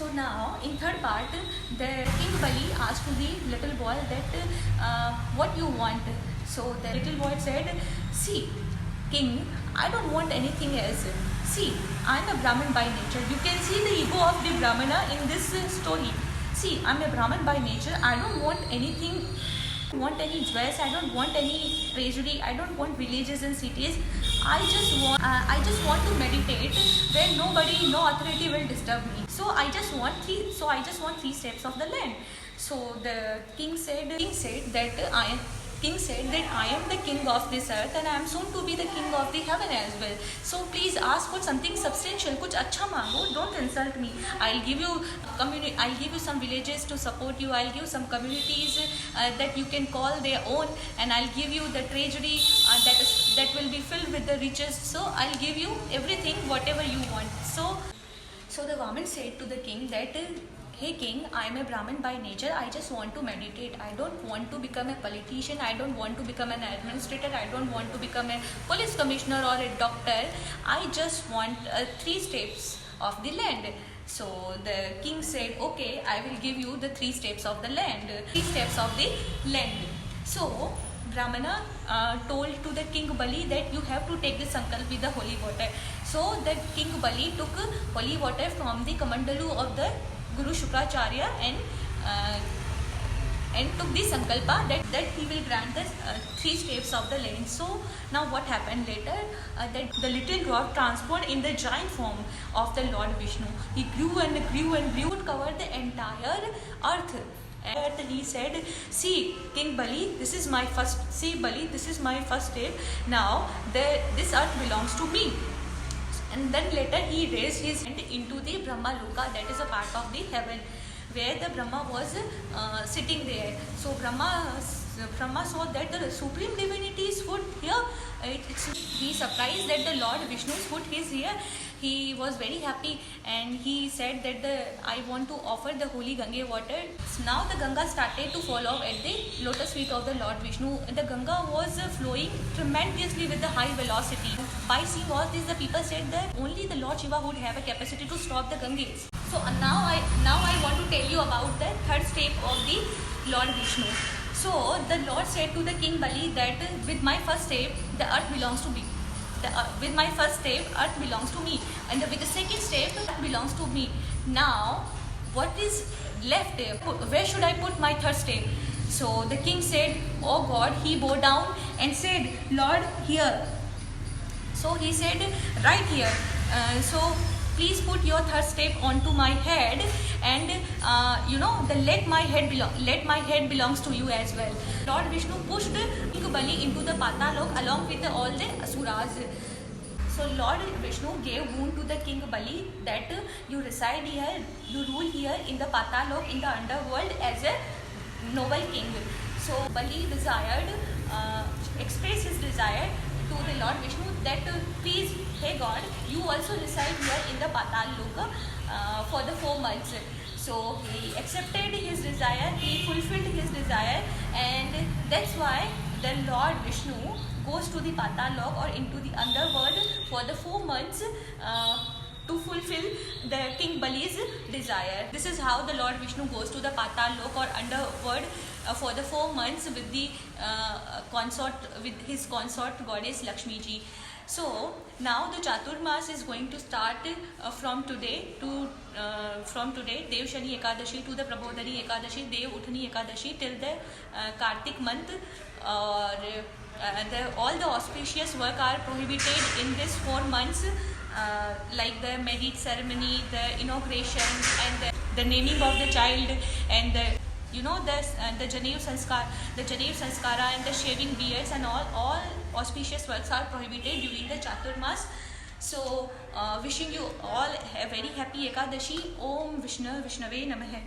So now in third part, the King Bali asked to the little boy that what you want. So the little boy said, see, king, I don't want anything else. See, I'm a Brahmin by nature. You can see the ego of the Brahmana in this story. See, I'm a Brahmin by nature. I don't want anything. I don't want any dress. I don't want any treasury. I don't want villages and cities. I just want to meditate where nobody, no authority will disturb me. So I just want three steps of the land. So the king said that I am the king of this earth and I am soon to be the king of the heaven as well. So please ask for something substantial. कुछ अच्छा मांगो. Don't insult me. I'll give you some villages to support you. I'll give some communities that you can call their own, and I'll give you the treasury that will be filled with the riches. So I'll give you everything, whatever you want. So the Vaman said to the king that, hey king, I am a Brahmin by nature. I just want to meditate. I don't want to become a politician. I don't want to become an administrator. I don't want to become a police commissioner or a doctor. I just want 3 steps of the land. So the king said, okay, I will give you the 3 steps of the land. 3 steps of the land. So Brahmana told to the king Bali that you have to take the sankalp with the holy water. So the king Bali took holy water from the kamandalu of the Guru Shukracharya and took the sankalpa that he will grant the 3 steps of the land. So now what happened later? That the little god transformed in the giant form of the Lord Vishnu. He grew and grew and grew and covered the entire earth. And he said, see, King Bali, this is my first step. Now this earth belongs to me. And then later he raised his hand into the Brahma Loka, that is a part of the heaven where the Brahma was sitting there. So Brahma saw that the supreme divinity's foot here. He surprised that the Lord Vishnu's foot is here. He was very happy and he said that I want to offer the holy Ganga water. So now the Ganga started to fall off at the lotus feet of the Lord Vishnu. The Ganga was flowing tremendously with the high velocity. By seeing all this, the people said that only the Lord Shiva would have a capacity to stop the Ganges. So now I want to tell you about the third step of the Lord Vishnu. So the Lord said to the King Bali that with my first step, the earth belongs to me. With my first step, earth belongs to me. And with the second step, earth belongs to me. Now, what is left there? Where should I put my third step? So the king said, oh God, he bowed down and said, Lord, here. So he said, right here. So please put your third step onto my head, and let my head belongs to you as well. Lord Vishnu pushed King Bali into the Patalok along with all the asuras. So Lord Vishnu gave boon to the King Bali that you reside here, you rule here in the Patalok, in the underworld as a noble king. So Bali expressed his desire to the Lord Vishnu that please, hey God, you also reside here in the Patal Loka for the 4 months. So he accepted his desire, he fulfilled his desire, and that's why the Lord Vishnu goes to the Patal Lok or into the underworld for the 4 months to fulfill the King Bali's desire. This is how the Lord Vishnu goes to the Patal Lok or underworld for the 4 months with the his consort goddess Lakshmi ji. So now the Chaturmas is going to start from today, Dev Shani Ekadashi to the Prabodhani Ekadashi, Dev Uthani Ekadashi till the Kartik month. All the auspicious work are prohibited in this 4 months, like the marriage ceremony, the inauguration, and the naming of the child, and the Janev Sanskara and the shaving beards and all auspicious works are prohibited during the Chaturmas. So wishing you all a very happy Ekadashi. Om Vishnave Namaha.